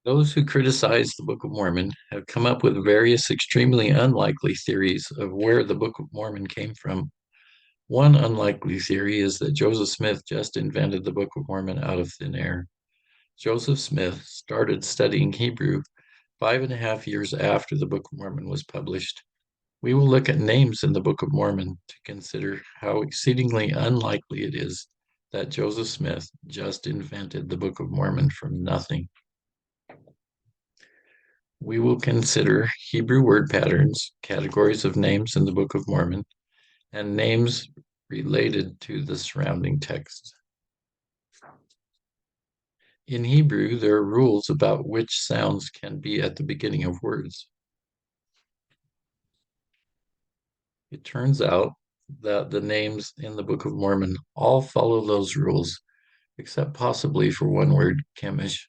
Those who criticize the Book of Mormon have come up with various extremely unlikely theories of where the Book of Mormon came from. One unlikely theory is that Joseph Smith just invented the Book of Mormon out of thin air. Joseph Smith started studying Hebrew 5.5 years after the Book of Mormon was published. We will look at names in the Book of Mormon to consider how exceedingly unlikely it is that Joseph Smith just invented the Book of Mormon from nothing. We will consider Hebrew word patterns, categories of names in the Book of Mormon, and names related to the surrounding text. In Hebrew, there are rules about which sounds can be at the beginning of words. It turns out that the names in the Book of Mormon all follow those rules, except possibly for one word, Chemish,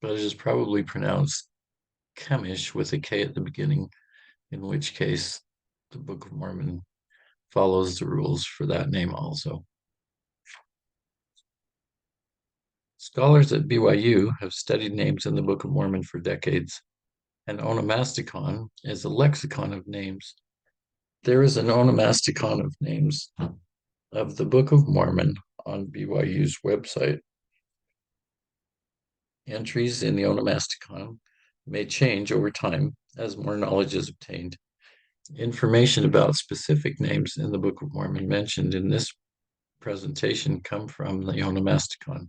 but it is probably pronounced Chemish with a K at the beginning, in which case the Book of Mormon follows the rules for that name also. Scholars at BYU have studied names in the Book of Mormon for decades. An onomasticon is a lexicon of names. There is an onomasticon of names of the Book of Mormon on BYU's website. Entries in the onomasticon may change over time as more knowledge is obtained. Information about specific names in the Book of Mormon mentioned in this presentation come from the onomasticon,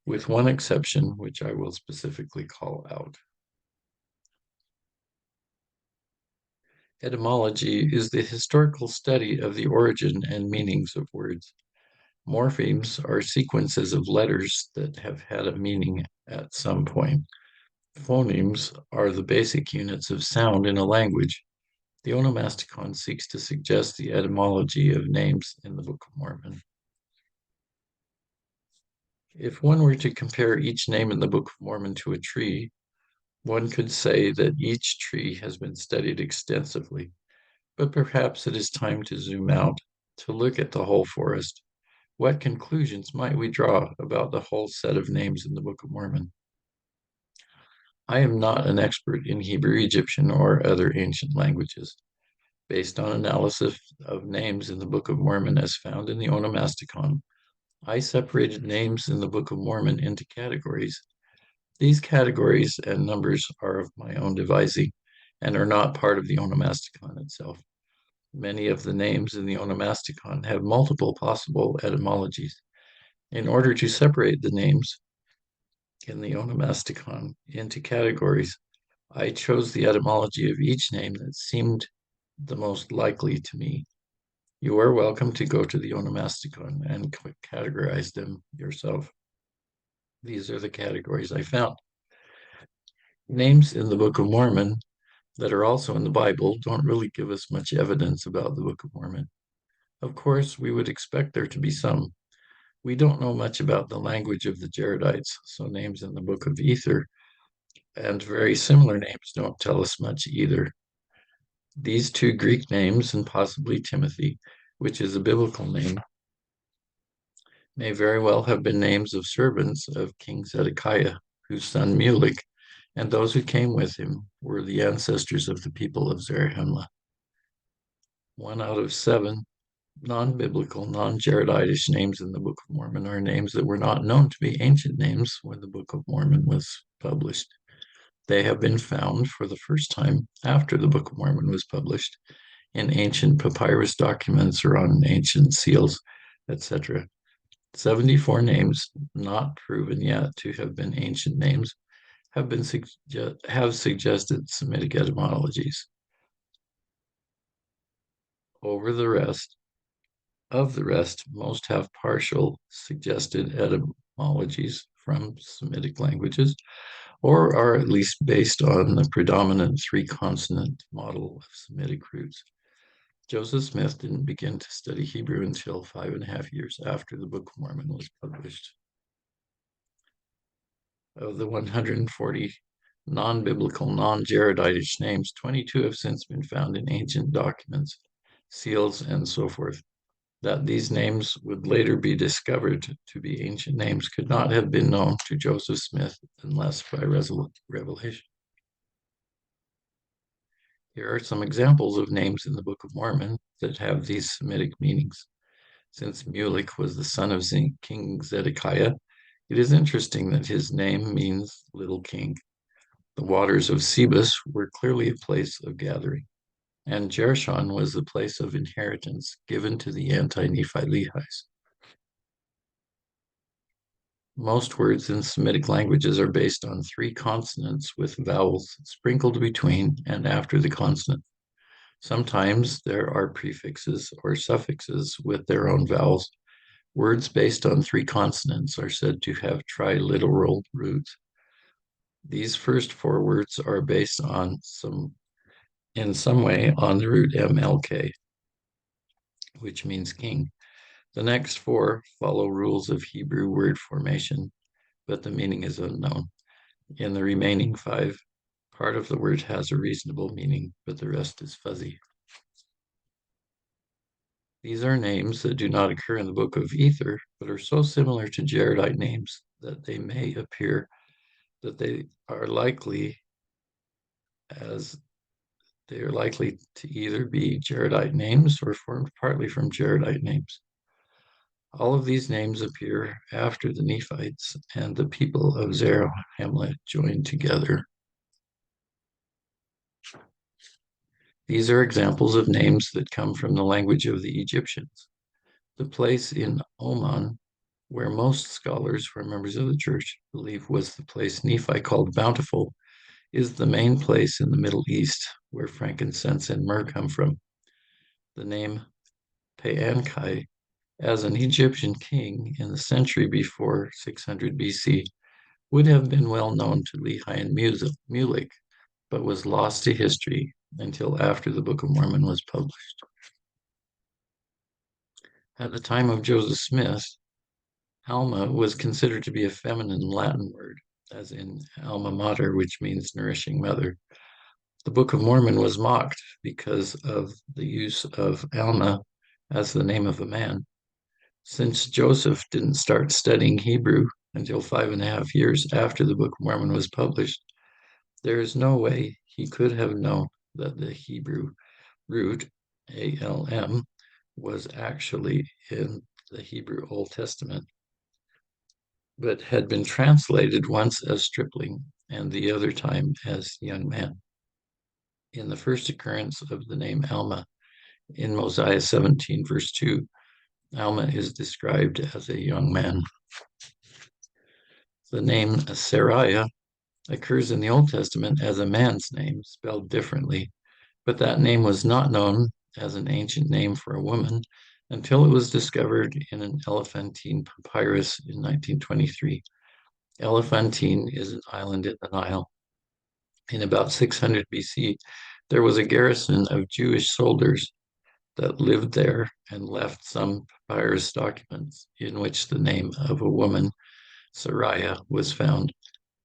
with one exception, which I will specifically call out. Etymology is the historical study of the origin and meanings of words. Morphemes are sequences of letters that have had a meaning at some point. Phonemes are the basic units of sound in a language. The onomasticon seeks to suggest the etymology of names in the Book of Mormon. If one were to compare each name in the Book of Mormon to a tree, one could say that each tree has been studied extensively, but perhaps it is time to zoom out to look at the whole forest. What conclusions might we draw about the whole set of names in the Book of Mormon? I am not an expert in Hebrew, Egyptian, or other ancient languages. Based on analysis of names in the Book of Mormon as found in the Onomasticon, I separated names in the Book of Mormon into categories. These categories and numbers are of my own devising and are not part of the Onomasticon itself. Many of the names in the Onomasticon have multiple possible etymologies. In order to separate the names in the Onomasticon into categories, I chose the etymology of each name that seemed the most likely to me. You are welcome to go to the Onomasticon and categorize them yourself. These are the categories I found. Names in the Book of Mormon that are also in the Bible don't really give us much evidence about the Book of Mormon. Of course, we would expect there to be some. We don't know much about the language of the Jaredites, so names in the Book of Ether and very similar names don't tell us much either. These two Greek names, and possibly Timothy, which is a biblical name, may very well have been names of servants of King Zedekiah, whose son Mulek and those who came with him were the ancestors of the people of Zarahemla. 1 out of 7 non-biblical, non-Jareditish names in the Book of Mormon are names that were not known to be ancient names when the Book of Mormon was published. They have been found for the first time after the Book of Mormon was published in ancient papyrus documents or on ancient seals, etc. 74 names not proven yet to have been ancient names have suggested Semitic etymologies. Over the rest, most have partial suggested etymologies from Semitic languages, or are at least based on the predominant three-consonant model of Semitic roots. Joseph Smith didn't begin to study Hebrew until 5.5 years after the Book of Mormon was published. Of the 140 non-biblical, non-Jareditish names, 22 have since been found in ancient documents, seals, and so forth. That these names would later be discovered to be ancient names could not have been known to Joseph Smith unless by revelation. Here are some examples of names in the Book of Mormon that have these Semitic meanings. Since Mulek was the son of King Zedekiah, it is interesting that his name means little king. The waters of Sebus were clearly a place of gathering, and Jershon was the place of inheritance given to the anti-Nephi Lehis. Most words in Semitic languages are based on three consonants with vowels sprinkled between and after the consonant. Sometimes there are prefixes or suffixes with their own vowels. Words based on three consonants are said to have triliteral roots. These first four words are based on in some way on the root MLK, which means king. The next four follow rules of Hebrew word formation, but the meaning is unknown. In the remaining five, part of the word has a reasonable meaning, but the rest is fuzzy. These are names that do not occur in the Book of Ether, but are so similar to Jaredite names that they may appear that they are likely to either be Jaredite names or formed partly from Jaredite names. All of these names appear after the Nephites and the people of Zarahemla joined together. These are examples of names that come from the language of the Egyptians. The place in Oman, where most scholars who are members of the church believe was the place Nephi called Bountiful, is the main place in the Middle East where frankincense and myrrh come from. The name Paankai, as an Egyptian king in the century before 600 BC, would have been well known to Lehi and Mulek, but was lost to history until after the Book of Mormon was published. At the time of Joseph Smith, Alma was considered to be a feminine Latin word, as in alma mater, which means nourishing mother. The Book of Mormon was mocked because of the use of Alma as the name of a man. Since Joseph didn't start studying Hebrew until 5.5 years after the Book of Mormon was published, there is no way he could have known that the Hebrew root, ALM, was actually in the Hebrew Old Testament, but had been translated once as stripling and the other time as young man. In the first occurrence of the name Alma in Mosiah 17, verse 2, Alma is described as a young man. The name Sariah occurs in the Old Testament as a man's name, spelled differently, but that name was not known as an ancient name for a woman until it was discovered in an Elephantine papyrus in 1923. Elephantine is an island in the Nile. In about 600 BC, there was a garrison of Jewish soldiers that lived there and left some papyrus documents in which the name of a woman, Sariah, was found.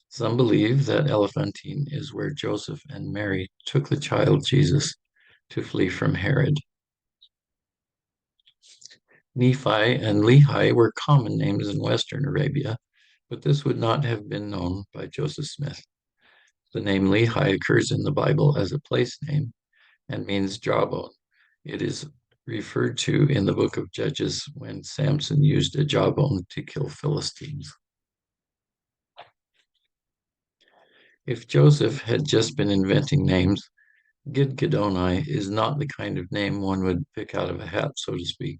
Some believe that Elephantine is where Joseph and Mary took the child Jesus to flee from Herod. Nephi and Lehi were common names in Western Arabia, but this would not have been known by Joseph Smith. The name Lehi occurs in the Bible as a place name and means jawbone. It is referred to in the book of Judges when Samson used a jawbone to kill Philistines. If Joseph had just been inventing names, Gidgiddoni is not the kind of name one would pick out of a hat, so to speak.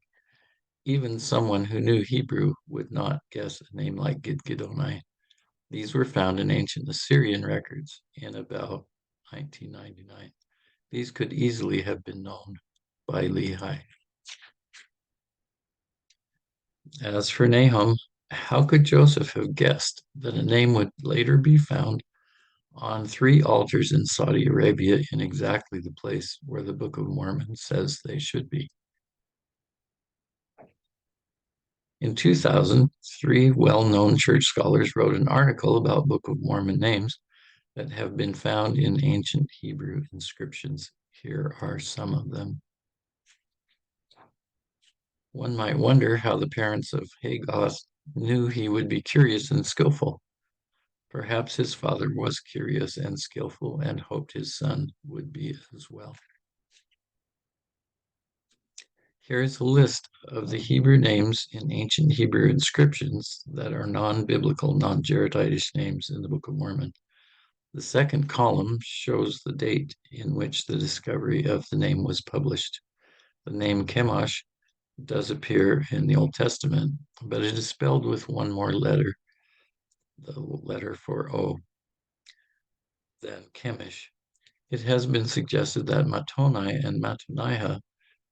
Even someone who knew Hebrew would not guess a name like Gidgiddoni. These were found in ancient Assyrian records in about 1999. These could easily have been known by Lehi. As for Nahum, how could Joseph have guessed that a name would later be found on 3 altars in Saudi Arabia in exactly the place where the Book of Mormon says they should be? In 2000, 3 well-known church scholars wrote an article about Book of Mormon names that have been found in ancient Hebrew inscriptions. Here are some of them. One might wonder how the parents of Hagoth knew he would be curious and skillful. Perhaps his father was curious and skillful and hoped his son would be as well. Here is a list of the Hebrew names in ancient Hebrew inscriptions that are non-biblical, non-Jareditish names in the Book of Mormon. The second column shows the date in which the discovery of the name was published. The name Chemosh does appear in the Old Testament, but it is spelled with one more letter, the letter for O, than Chemish. It has been suggested that Matonai and Mataniah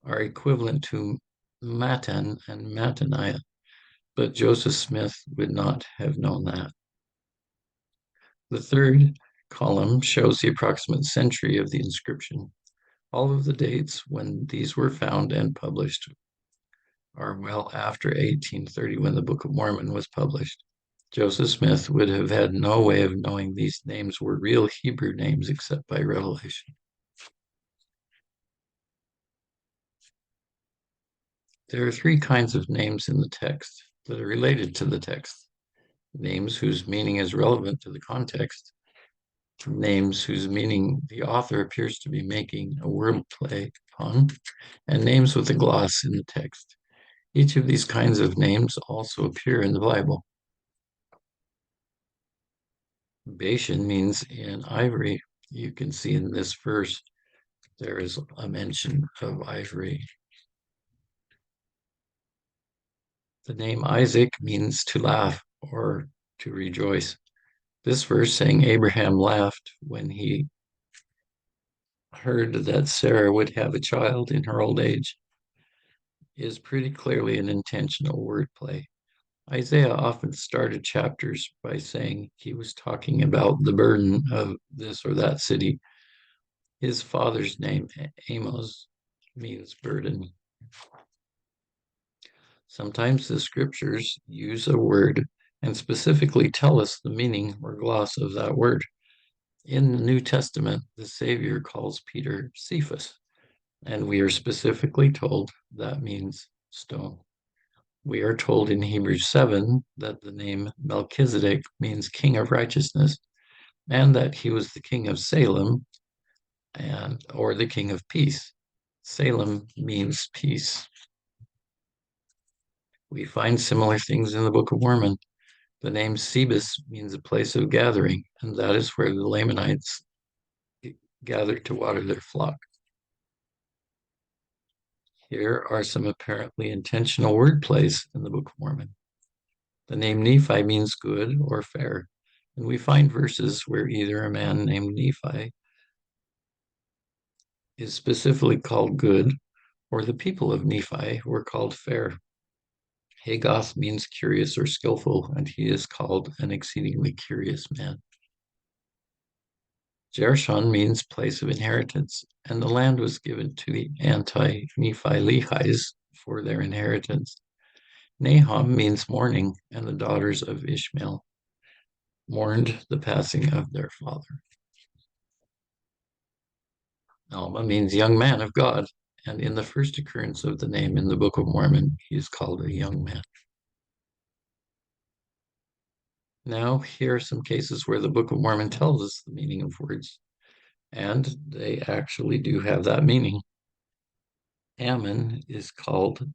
are equivalent to Matan and Mataniah, but Joseph Smith would not have known that. The third column shows the approximate century of the inscription. All of the dates when these were found and published are well after 1830, when the Book of Mormon was published. Joseph Smith would have had no way of knowing these names were real Hebrew names except by revelation. There are three kinds of names in the text that are related to the text: names whose meaning is relevant to the context, names whose meaning the author appears to be making a wordplay upon, and names with a gloss in the text. Each of these kinds of names also appear in the Bible. Bashan means in ivory. You can see in this verse, there is a mention of ivory. The name Isaac means to laugh or to rejoice. This verse saying Abraham laughed when he heard that Sarah would have a child in her old age is pretty clearly an intentional wordplay. Isaiah often started chapters by saying he was talking about the burden of this or that city. His father's name, Amos, means burden. Sometimes the scriptures use a word and specifically tell us the meaning or gloss of that word. In the New Testament, the Savior calls Peter Cephas, and we are specifically told that means stone. We are told in Hebrews 7 that the name Melchizedek means king of righteousness, and that he was the king of Salem, or the king of peace. Salem means peace. We find similar things in the Book of Mormon. The name Sebus means a place of gathering, and that is where the Lamanites gathered to water their flock. Here are some apparently intentional word plays in the Book of Mormon. The name Nephi means good or fair, and we find verses where either a man named Nephi is specifically called good, or the people of Nephi were called fair. Hagoth means curious or skillful, and he is called an exceedingly curious man. Jershon means place of inheritance, and the land was given to the anti-Nephi Lehis for their inheritance. Nahum means mourning, and the daughters of Ishmael mourned the passing of their father. Alma means young man of God, and in the first occurrence of the name in the Book of Mormon, he is called a young man. Now, here are some cases where the Book of Mormon tells us the meaning of words, and they actually do have that meaning. Ammon is called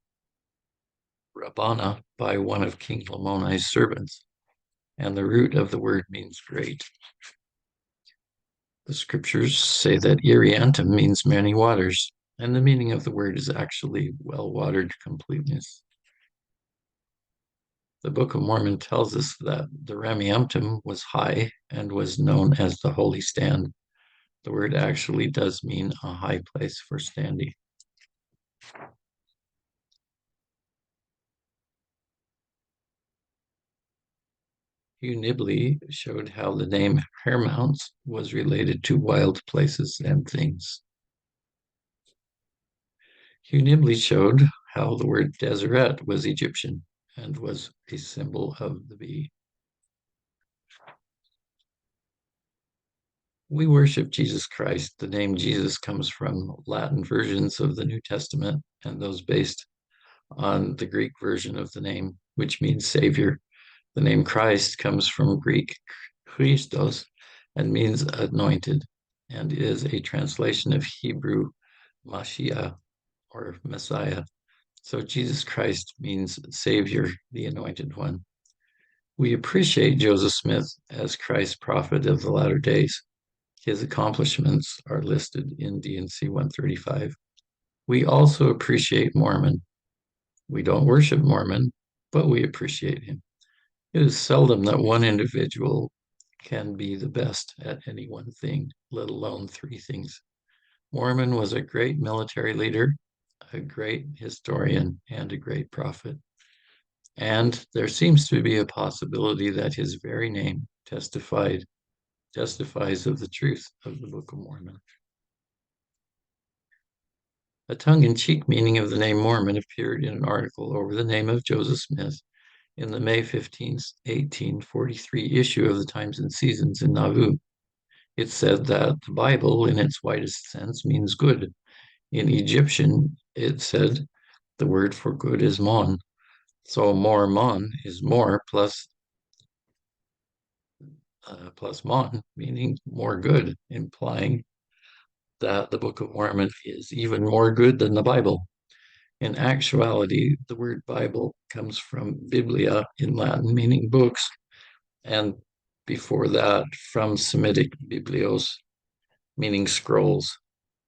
Rabbana by one of King Lamoni's servants, and the root of the word means great. The scriptures say that Iriantum means many waters, and the meaning of the word is actually well-watered completeness. The Book of Mormon tells us that the Rameumptom was high and was known as the Holy Stand. The word actually does mean a high place for standing. Hugh Nibley showed how the name Hermounts was related to wild places and things. Hugh Nibley showed how the word Deseret was Egyptian and was a symbol of the bee. We worship Jesus Christ. The name Jesus comes from Latin versions of the New Testament and those based on the Greek version of the name, which means Savior. The name Christ comes from Greek Christos and means anointed and is a translation of Hebrew Mashiach or Messiah. So Jesus Christ means Savior, the Anointed One. We appreciate Joseph Smith as Christ's prophet of the latter days. His accomplishments are listed in D&C 135. We also appreciate Mormon. We don't worship Mormon, but we appreciate him. It is seldom that one individual can be the best at any one thing, let alone three things. Mormon was a great military leader, a great historian, and a great prophet. And there seems to be a possibility that his very name testifies of the truth of the Book of Mormon. A tongue-in-cheek meaning of the name Mormon appeared in an article over the name of Joseph Smith in the May 15, 1843 issue of the Times and Seasons in Nauvoo. It said that the Bible, in its widest sense, means good. In Egyptian, it said the word for good is mon. So mon is more plus mon, meaning more good, implying that the Book of Mormon is even more good than the Bible. In actuality, the word Bible comes from biblia in Latin, meaning books, and before that from Semitic biblios, meaning scrolls.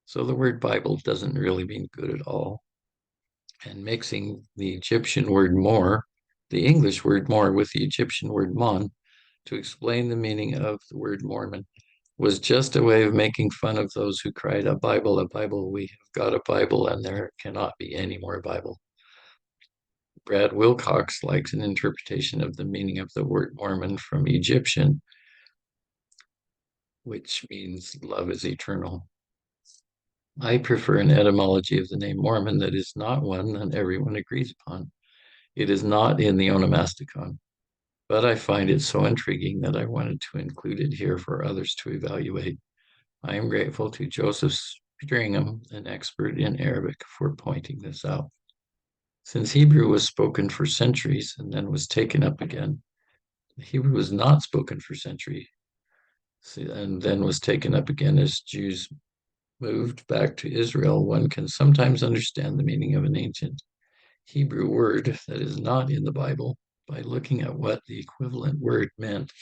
So the word Bible doesn't really mean good at all. And mixing the Egyptian word more, the English word more, with the Egyptian word mon to explain the meaning of the word Mormon was just a way of making fun of those who cried, a Bible, we have got a Bible, and there cannot be any more Bible. Brad Wilcox likes an interpretation of the meaning of the word Mormon from Egyptian, which means love is eternal. I prefer an etymology of the name Mormon that is not one that everyone agrees upon. It is not in the onomasticon, but I find it so intriguing that I wanted to include it here for others to evaluate. I am grateful to Joseph Stringham, an expert in Arabic, for pointing this out. Since Hebrew was spoken for centuries and then was taken up again, Hebrew was not spoken for centuries and then was taken up again as Jews moved back to Israel. One can sometimes understand the meaning of an ancient Hebrew word that is not in the Bible by looking at what the equivalent word meant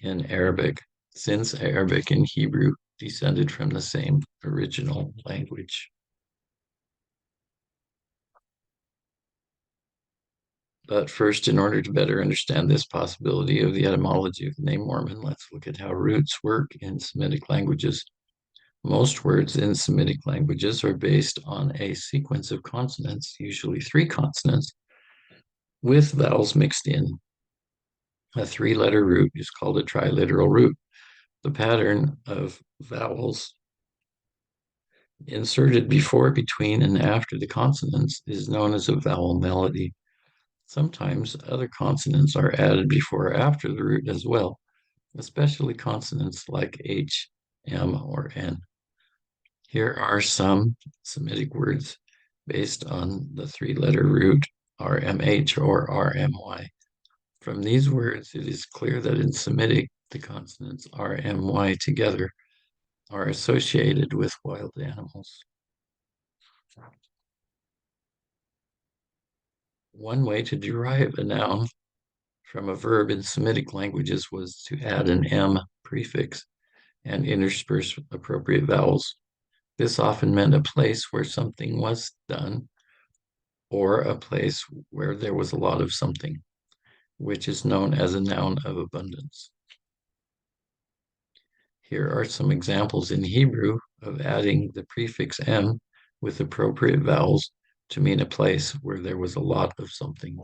in Arabic, since Arabic and Hebrew descended from the same original language. But first, in order to better understand this possibility of the etymology of the name Mormon, let's look at how roots work in Semitic languages. Most words in Semitic languages are based on a sequence of consonants, usually 3 consonants, with vowels mixed in. A 3-letter root is called a triliteral root. The pattern of vowels inserted before, between, and after the consonants is known as a vowel melody. Sometimes other consonants are added before or after the root as well, especially consonants like H, M, or N. Here are some Semitic words based on the 3-letter root RMH or RMY. From these words, it is clear that in Semitic, the consonants RMY together are associated with wild animals. One way to derive a noun from a verb in Semitic languages was to add an M prefix and intersperse appropriate vowels. This often meant a place where something was done or a place where there was a lot of something, which is known as a noun of abundance. Here are some examples in Hebrew of adding the prefix M with appropriate vowels to mean a place where there was a lot of something.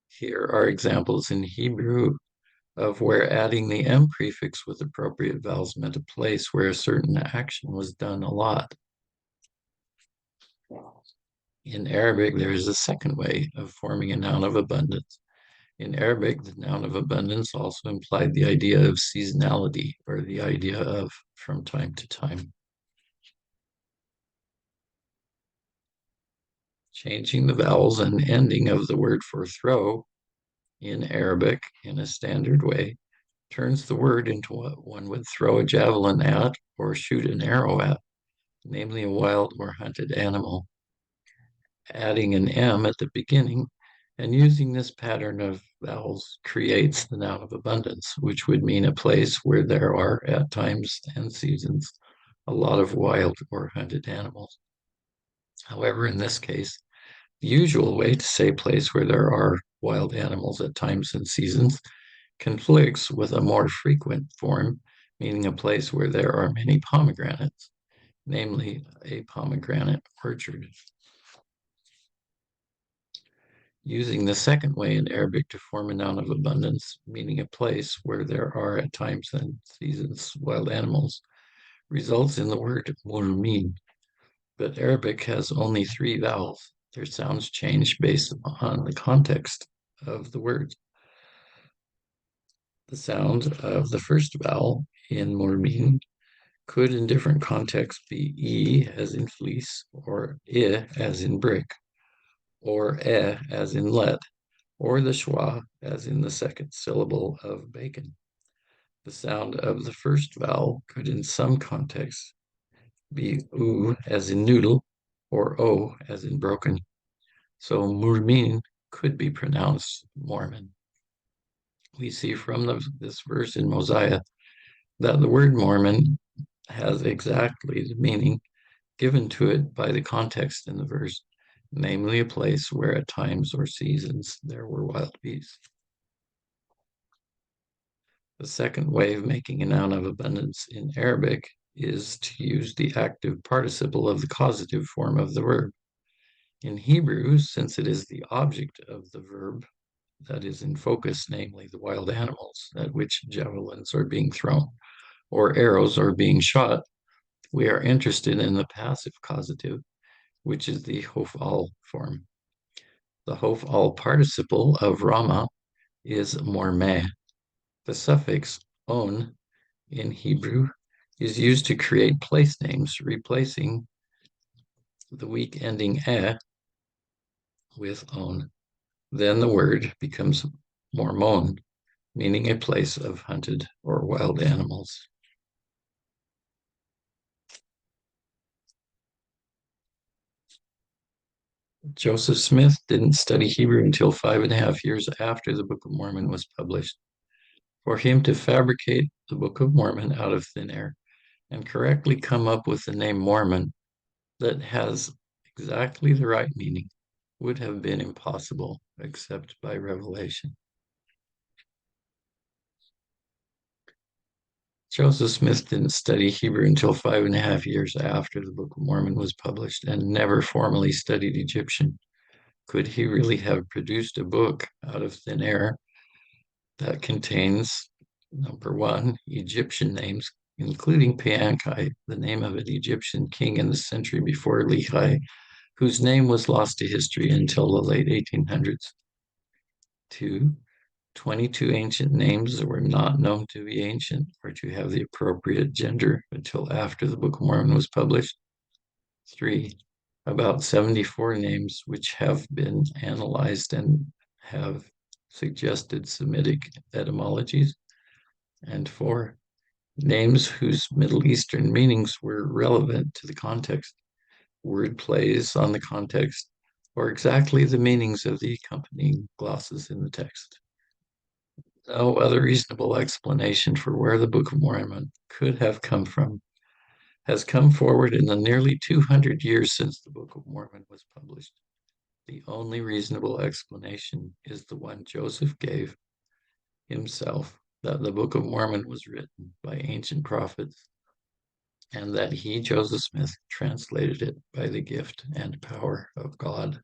Here are examples in Hebrew of where adding the M prefix with appropriate vowels meant a place where a certain action was done a lot. In Arabic, there is a second way of forming a noun of abundance. In Arabic, the noun of abundance also implied the idea of seasonality, or the idea of from time to time. Changing the vowels and ending of the word for throw in Arabic in a standard way turns the word into what one would throw a javelin at or shoot an arrow at, namely a wild or hunted animal. Adding an M at the beginning and using this pattern of vowels creates the noun of abundance, which would mean a place where there are, at times and seasons, a lot of wild or hunted animals. However, in this case, the usual way to say place where there are wild animals at times and seasons conflicts with a more frequent form, meaning a place where there are many pomegranates, namely a pomegranate orchard. Using the second way in Arabic to form a noun of abundance, meaning a place where there are at times and seasons wild animals, results in the word murmin. But Arabic has only three vowels. Their sounds change based on the context of the words. The sound of the first vowel in murmin could in different contexts be E as in fleece, or I as in brick, or E as in let, or the schwa as in the second syllable of bacon. The sound of the first vowel could in some contexts be U as in noodle, or O as in broken. So murmin could be pronounced Mormon. We see from this verse in Mosiah that the word Mormon has exactly the meaning given to it by the context in the verse, namely a place where at times or seasons there were wild beasts. The second way of making a noun of abundance in Arabic is to use the active participle of the causative form of the verb. In Hebrew, since it is the object of the verb that is in focus, namely the wild animals at which javelins are being thrown or arrows are being shot, we are interested in the passive causative, which is the hofal form. The hofal participle of Rama is mormeh. The suffix on in Hebrew is used to create place names, replacing the weak ending with on. Then the word becomes mormon, meaning a place of hunted or wild animals. Joseph Smith didn't study Hebrew until 5.5 years after the Book of Mormon was published. For him to fabricate the Book of Mormon out of thin air and correctly come up with the name Mormon that has exactly the right meaning would have been impossible except by revelation. Joseph Smith didn't study Hebrew until 5.5 years after the Book of Mormon was published and never formally studied Egyptian. Could he really have produced a book out of thin air that contains, number one, Egyptian names, including Paankai, the name of an Egyptian king in the century before Lehi, whose name was lost to history until the late 1800s. Two, 22 ancient names that were not known to be ancient or to have the appropriate gender until after the Book of Mormon was published. Three, about 74 names which have been analyzed and have suggested Semitic etymologies. And four, names whose Middle Eastern meanings were relevant to the context, wordplays on the context, or exactly the meanings of the accompanying glosses in the text. No other reasonable explanation for where the Book of Mormon could have come from has come forward in the nearly 200 years since the Book of Mormon was published. The only reasonable explanation is the one Joseph gave himself, that the Book of Mormon was written by ancient prophets and that he, Joseph Smith, translated it by the gift and power of God.